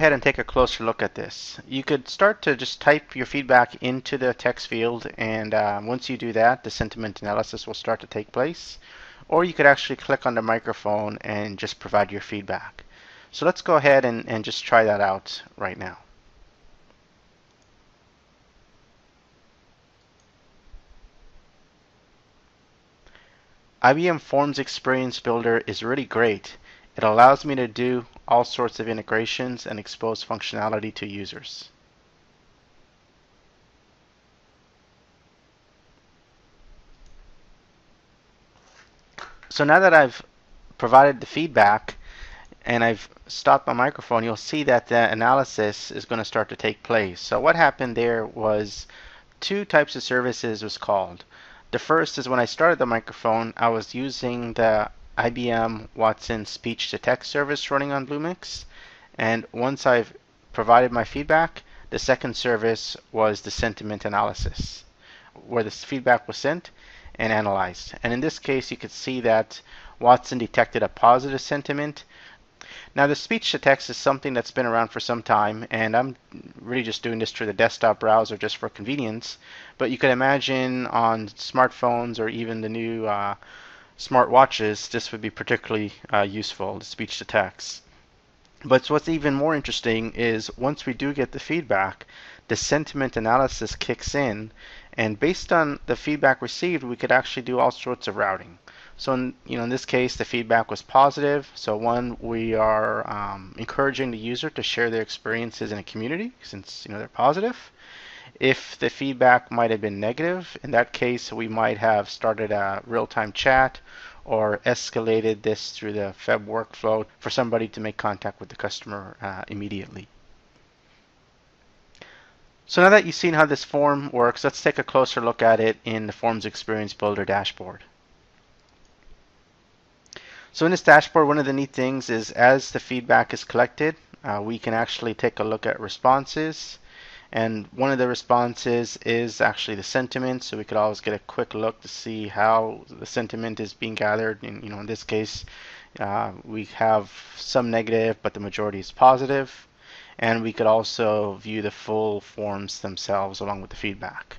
Ahead and take a closer look at this. You could start to just type your feedback into the text field, and once you do that, the sentiment analysis will start to take place. Or you could actually click on the microphone and just provide your feedback. So let's go ahead and just try that out right now. IBM Forms Experience Builder is really great. It allows me to do all sorts of integrations and expose functionality to users. So now that I've provided the feedback and I've stopped my microphone, you'll see that the analysis is going to start to take place. So what happened there was two types of services was called. The first is when I started the microphone, I was using the IBM Watson speech to text service running on Bluemix. And once I've provided my feedback, the second service was the sentiment analysis, where this feedback was sent and analyzed. And in this case, you could see that Watson detected a positive sentiment. Now, the speech to text is something that's been around for some time, and I'm really just doing this through the desktop browser just for convenience. But you could imagine on smartphones or even the new smart watches, this would be particularly useful, the speech to text. But what's even more interesting is once we do get the feedback, the sentiment analysis kicks in, and based on the feedback received, we could actually do all sorts of routing. So in this case, the feedback was positive. So one, we are encouraging the user to share their experiences in a community since they're positive. If the feedback might have been negative, in that case, we might have started a real-time chat or escalated this through the Feb workflow for somebody to make contact with the customer immediately. So now that you've seen how this form works, let's take a closer look at it in the Forms Experience Builder dashboard. So in this dashboard, one of the neat things is as the feedback is collected, we can actually take a look at responses. And one of the responses is actually the sentiment, so we could always get a quick look to see how the sentiment is being gathered. And in this case, we have some negative, but the majority is positive. And we could also view the full forms themselves along with the feedback.